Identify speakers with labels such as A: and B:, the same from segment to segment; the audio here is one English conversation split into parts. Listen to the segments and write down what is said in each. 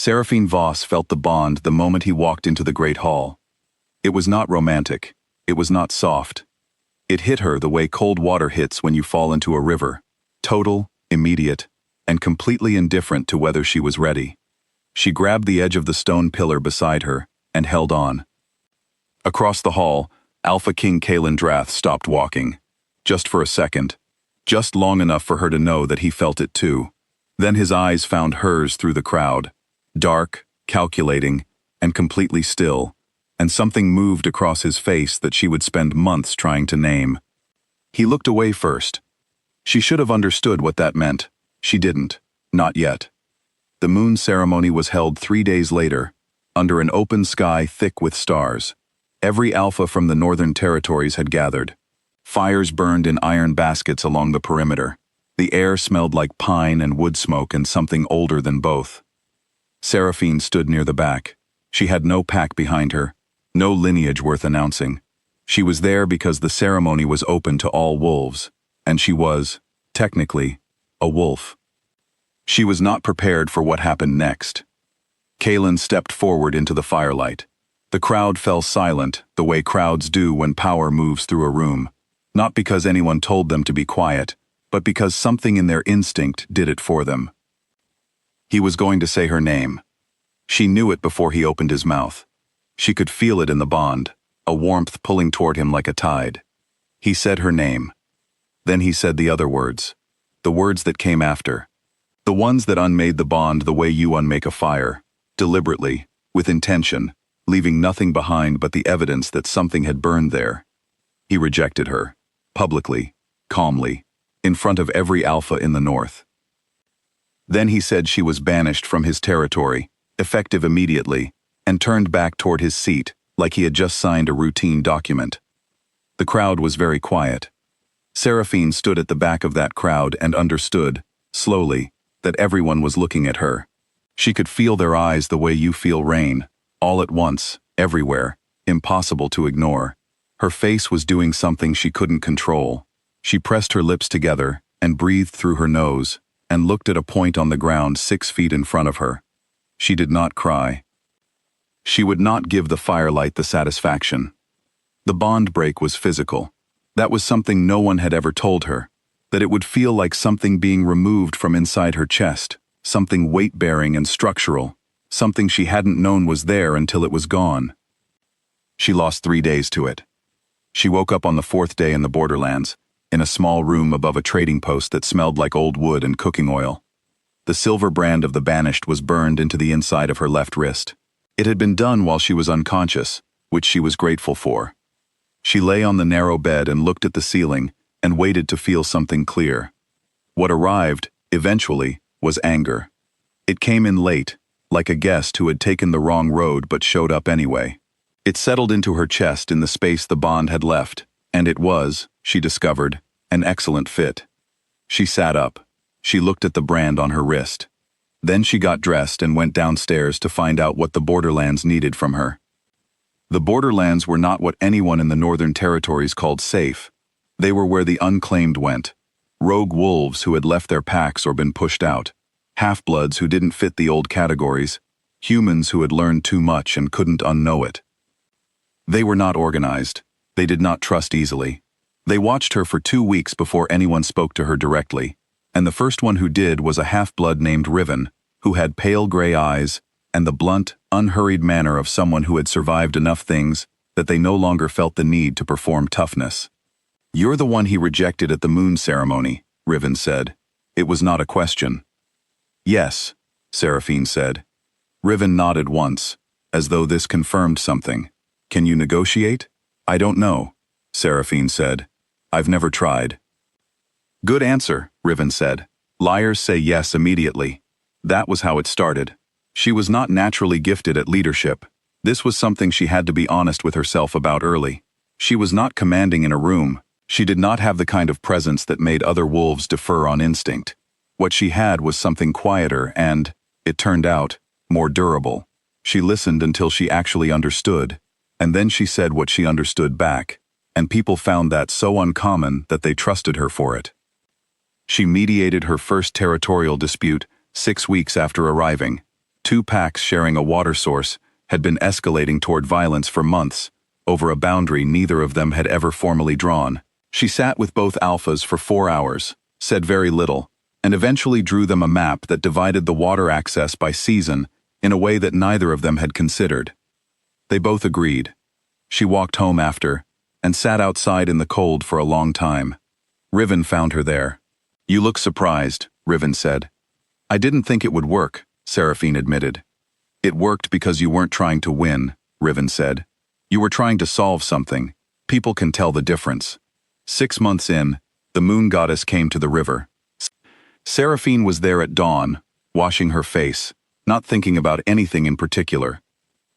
A: Seraphine Voss felt the bond the moment he walked into the great hall. It was not romantic. It was not soft. It hit her the way cold water hits when you fall into a river, total, immediate, and completely indifferent to whether she was ready. She grabbed the edge of the stone pillar beside her and held on. Across the hall, Alpha King Kalen Drath stopped walking. Just for a second. Just long enough for her to know that he felt it too. Then his eyes found hers through the crowd. Dark, calculating, and completely still. And something moved across his face that she would spend months trying to name. He looked away first. She should have understood what that meant. She didn't. Not yet. The moon ceremony was held 3 days later, under an open sky thick with stars. Every alpha from the Northern Territories had gathered. Fires burned in iron baskets along the perimeter. The air smelled like pine and wood smoke and something older than both. Seraphine stood near the back. She had no pack behind her, no lineage worth announcing. She was there because the ceremony was open to all wolves, and she was, technically, a wolf. She was not prepared for what happened next. Kalen stepped forward into the firelight. The crowd fell silent, the way crowds do when power moves through a room, not because anyone told them to be quiet, but because something in their instinct did it for them. He was going to say her name. She knew it before he opened his mouth. She could feel it in the bond, a warmth pulling toward him like a tide. He said her name. Then he said the other words, the words that came after, the ones that unmade the bond the way you unmake a fire, deliberately, with intention, leaving nothing behind but the evidence that something had burned there. He rejected her, publicly, calmly, in front of every alpha in the north. Then he said she was banished from his territory, effective immediately, and turned back toward his seat, like he had just signed a routine document. The crowd was very quiet. Seraphine stood at the back of that crowd and understood, slowly, that everyone was looking at her. She could feel their eyes the way you feel rain, all at once, everywhere, impossible to ignore. Her face was doing something she couldn't control. She pressed her lips together and breathed through her nose and looked at a point on the ground 6 feet in front of her. She did not cry. She would not give the firelight the satisfaction. The bond break was physical. That was something no one had ever told her, that it would feel like something being removed from inside her chest, something weight-bearing and structural, something she hadn't known was there until it was gone. She lost 3 days to it. She woke up on the 4th day in the borderlands, in a small room above a trading post that smelled like old wood and cooking oil. The silver brand of the Banished was burned into the inside of her left wrist. It had been done while she was unconscious, which she was grateful for. She lay on the narrow bed and looked at the ceiling and waited to feel something clear. What arrived, eventually, was anger. It came in late, like a guest who had taken the wrong road but showed up anyway. It settled into her chest in the space the bond had left, and it was, she discovered, an excellent fit. She sat up. She looked at the brand on her wrist. Then she got dressed and went downstairs to find out what the Borderlands needed from her. The Borderlands were not what anyone in the Northern Territories called safe. They were where the unclaimed went. Rogue wolves who had left their packs or been pushed out. Half-bloods who didn't fit the old categories. Humans who had learned too much and couldn't unknow it. They were not organized. They did not trust easily. They watched her for 2 weeks before anyone spoke to her directly, and the first one who did was a half-blood named Riven, who had pale gray eyes and the blunt, unhurried manner of someone who had survived enough things that they no longer felt the need to perform toughness. "You're the one he rejected at the moon ceremony," Riven said. It was not a question. "Yes," Seraphine said. Riven nodded once, as though this confirmed something. "Can you negotiate?" "I don't know," Seraphine said. "I've never tried." "Good answer," Riven said. "Liars say yes immediately." That was how it started. She was not naturally gifted at leadership. This was something she had to be honest with herself about early. She was not commanding in a room. She did not have the kind of presence that made other wolves defer on instinct. What she had was something quieter and, it turned out, more durable. She listened until she actually understood, and then she said what she understood back, and people found that so uncommon that they trusted her for it. She mediated her first territorial dispute 6 weeks after arriving. Two packs sharing a water source had been escalating toward violence for months, over a boundary neither of them had ever formally drawn. She sat with both alphas for 4 hours, said very little, and eventually drew them a map that divided the water access by season in a way that neither of them had considered. They both agreed. She walked home after, and sat outside in the cold for a long time. Riven found her there. "You look surprised," Riven said. "I didn't think it would work," Seraphine admitted. "It worked because you weren't trying to win," Riven said. "You were trying to solve something. People can tell the difference." 6 months in, the moon goddess came to the river. Seraphine was there at dawn, washing her face, not thinking about anything in particular.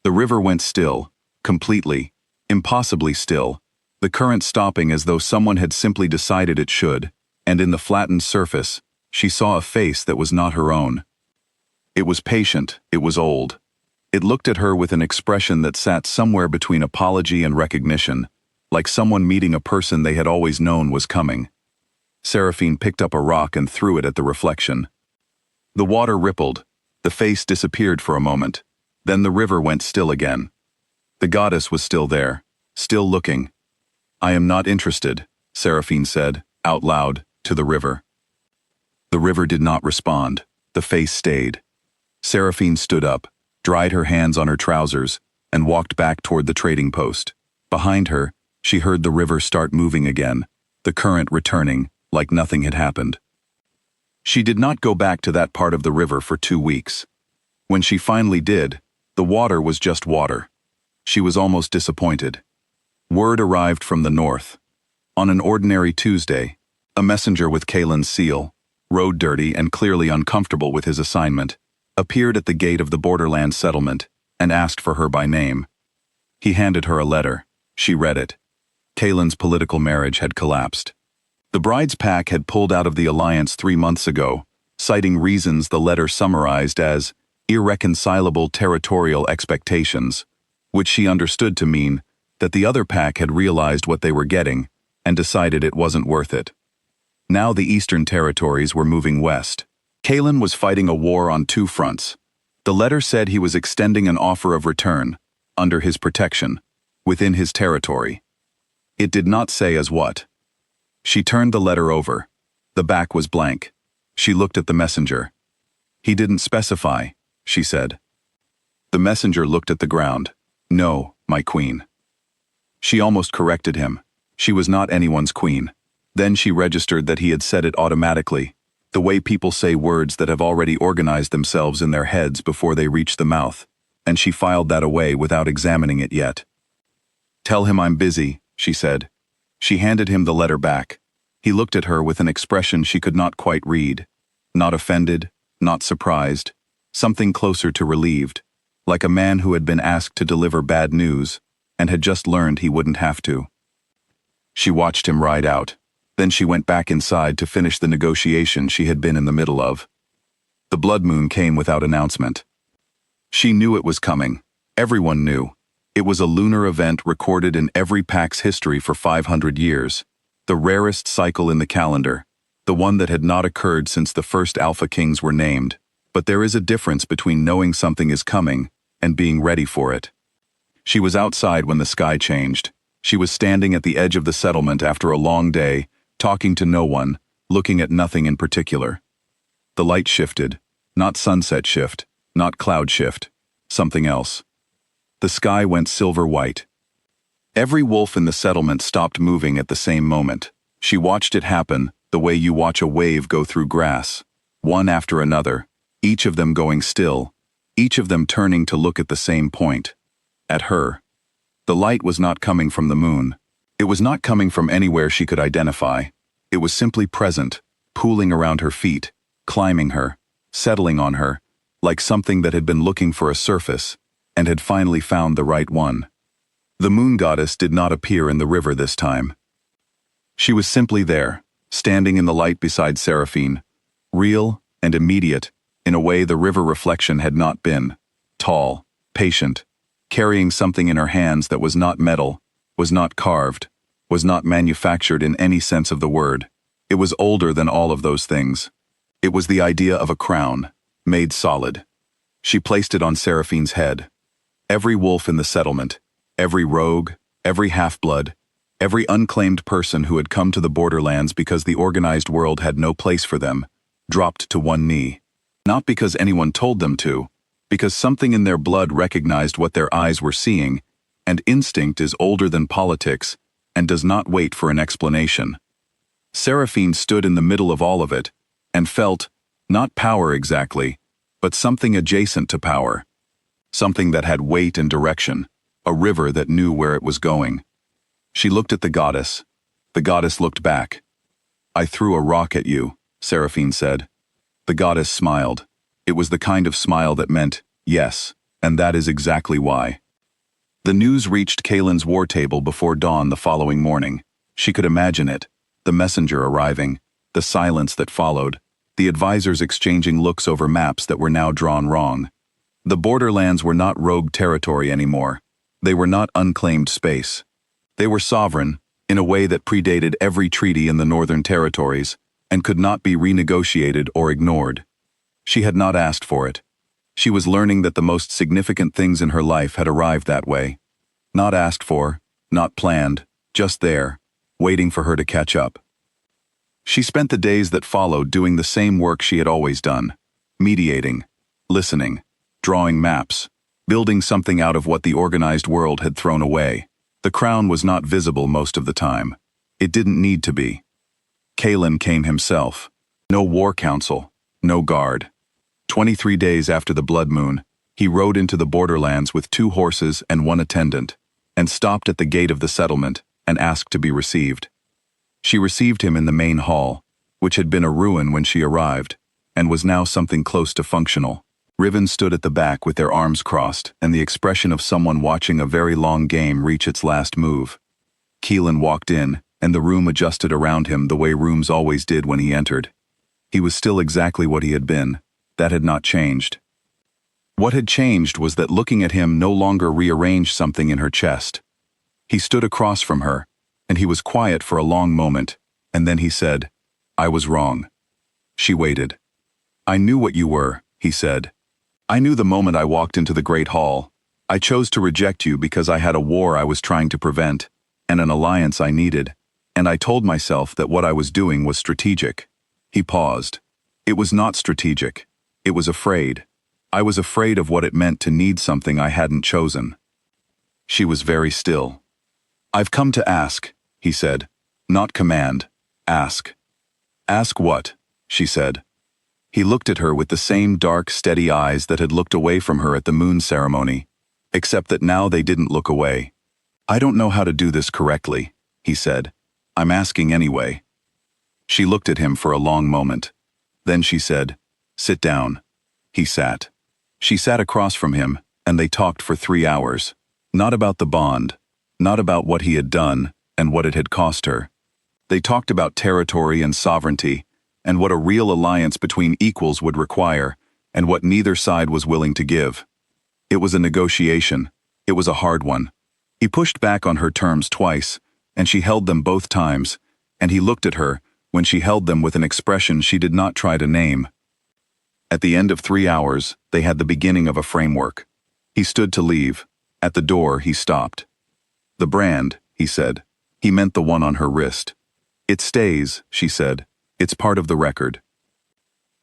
A: The river went still, completely, impossibly still, the current stopping as though someone had simply decided it should, and in the flattened surface, she saw a face that was not her own. It was patient, it was old. It looked at her with an expression that sat somewhere between apology and recognition, like someone meeting a person they had always known was coming. Seraphine picked up a rock and threw it at the reflection. The water rippled, the face disappeared for a moment, then the river went still again. The goddess was still there, still looking. "I am not interested," Seraphine said, out loud, to the river. The river did not respond, the face stayed. Seraphine stood up, dried her hands on her trousers, and walked back toward the trading post. Behind her, she heard the river start moving again, the current returning, like nothing had happened. She did not go back to that part of the river for 2 weeks. When she finally did, the water was just water. She was almost disappointed. Word arrived from the north. On an ordinary Tuesday, a messenger with Kalen's seal, road dirty and clearly uncomfortable with his assignment, appeared at the gate of the borderland settlement and asked for her by name. He handed her a letter. She read it. Kalen's political marriage had collapsed. The bride's pack had pulled out of the alliance 3 months ago, citing reasons the letter summarized as irreconcilable territorial expectations, which she understood to mean that the other pack had realized what they were getting and decided it wasn't worth it. Now the eastern territories were moving west. Kalen was fighting a war on 2 fronts. The letter said he was extending an offer of return, under his protection, within his territory. It did not say as what. She turned the letter over. The back was blank. She looked at the messenger. "He didn't specify," she said. The messenger looked at the ground. "No, my queen." She almost corrected him. She was not anyone's queen. Then she registered that he had said it automatically, the way people say words that have already organized themselves in their heads before they reach the mouth, and she filed that away without examining it yet. "Tell him I'm busy," she said. She handed him the letter back. He looked at her with an expression she could not quite read. Not offended, not surprised, something closer to relieved, like a man who had been asked to deliver bad news and had just learned he wouldn't have to. She watched him ride out. Then she went back inside to finish the negotiation she had been in the middle of. The blood moon came without announcement. She knew it was coming. Everyone knew. It was a lunar event recorded in every pack's history for 500 years, the rarest cycle in the calendar, the one that had not occurred since the first Alpha Kings were named. But there is a difference between knowing something is coming and being ready for it. She was outside when the sky changed. She was standing at the edge of the settlement after a long day, talking to no one, looking at nothing in particular. The light shifted, not sunset shift, not cloud shift, something else. The sky went silver-white. Every wolf in the settlement stopped moving at the same moment. She watched it happen, the way you watch a wave go through grass, one after another, each of them going still, each of them turning to look at the same point. At her. The light was not coming from the moon. It was not coming from anywhere she could identify. It was simply present, pooling around her feet, climbing her, settling on her, like something that had been looking for a surface, and had finally found the right one. The moon goddess did not appear in the river this time. She was simply there, standing in the light beside Seraphine, real and immediate, in a way the river reflection had not been, tall, patient, carrying something in her hands that was not metal, was not carved, was not manufactured in any sense of the word. It was older than all of those things. It was the idea of a crown, made solid. She placed it on Seraphine's head. Every wolf in the settlement, every rogue, every half-blood, every unclaimed person who had come to the borderlands because the organized world had no place for them, dropped to one knee. Not because anyone told them to, because something in their blood recognized what their eyes were seeing, and instinct is older than politics and does not wait for an explanation. Seraphine stood in the middle of all of it and felt, not power exactly, but something adjacent to power. Something that had weight and direction, a river that knew where it was going. She looked at the goddess. The goddess looked back. "I threw a rock at you," Seraphine said. The goddess smiled. It was the kind of smile that meant, yes, and that is exactly why. The news reached Kalen's war table before dawn the following morning. She could imagine it, the messenger arriving, the silence that followed, the advisors exchanging looks over maps that were now drawn wrong. The borderlands were not rogue territory anymore. They were not unclaimed space. They were sovereign, in a way that predated every treaty in the northern territories, and could not be renegotiated or ignored. She had not asked for it. She was learning that the most significant things in her life had arrived that way. Not asked for, not planned, just there, waiting for her to catch up. She spent the days that followed doing the same work she had always done, mediating, listening, drawing maps, building something out of what the organized world had thrown away. The crown was not visible most of the time. It didn't need to be. Kalen came himself. No war council, no guard. 23 days after the blood moon, he rode into the borderlands with 2 horses and 1 attendant, and stopped at the gate of the settlement and asked to be received. She received him in the main hall, which had been a ruin when she arrived, and was now something close to functional. Riven stood at the back with their arms crossed and the expression of someone watching a very long game reach its last move. Keelan walked in, and the room adjusted around him the way rooms always did when he entered. He was still exactly what he had been. That had not changed. What had changed was that looking at him no longer rearranged something in her chest. He stood across from her, and he was quiet for a long moment, and then he said, "I was wrong." She waited. "I knew what you were," he said. "I knew the moment I walked into the Great Hall. I chose to reject you because I had a war I was trying to prevent, and an alliance I needed, and I told myself that what I was doing was strategic." He paused. "It was not strategic. It was afraid. I was afraid of what it meant to need something I hadn't chosen." She was very still. "I've come to ask," he said. "Not command. Ask." "Ask what?" she said. He looked at her with the same dark, steady eyes that had looked away from her at the moon ceremony, except that now they didn't look away. "I don't know how to do this correctly," he said. "I'm asking anyway." She looked at him for a long moment. Then she said, "Sit down." He sat. She sat across from him, and they talked for 3 hours. Not about the bond, not about what he had done and what it had cost her. They talked about territory and sovereignty, and what a real alliance between equals would require, and what neither side was willing to give. It was a negotiation. It was a hard one. He pushed back on her terms twice, and she held them both times, and he looked at her when she held them with an expression she did not try to name. At the end of 3 hours, they had the beginning of a framework. He stood to leave. At the door, he stopped. "The brand," he said. He meant the one on her wrist. "It stays," she said. "It's part of the record."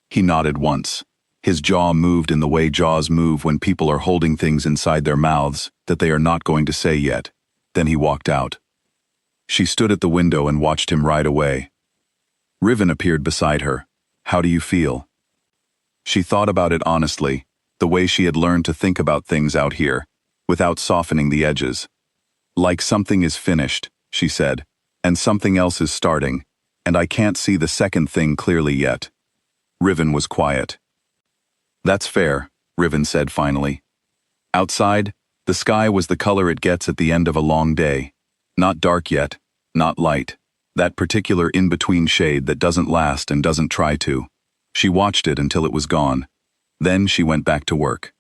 A: He nodded once. His jaw moved in the way jaws move when people are holding things inside their mouths that they are not going to say yet. Then he walked out. She stood at the window and watched him ride away. Riven appeared beside her. "How do you feel?" She thought about it honestly, the way she had learned to think about things out here, without softening the edges. "Like something is finished," she said, "and something else is starting, and I can't see the second thing clearly yet." Riven was quiet. "That's fair," Riven said finally. Outside, the sky was the color it gets at the end of a long day. Not dark yet, not light. That particular in-between shade that doesn't last and doesn't try to. She watched it until it was gone. Then she went back to work.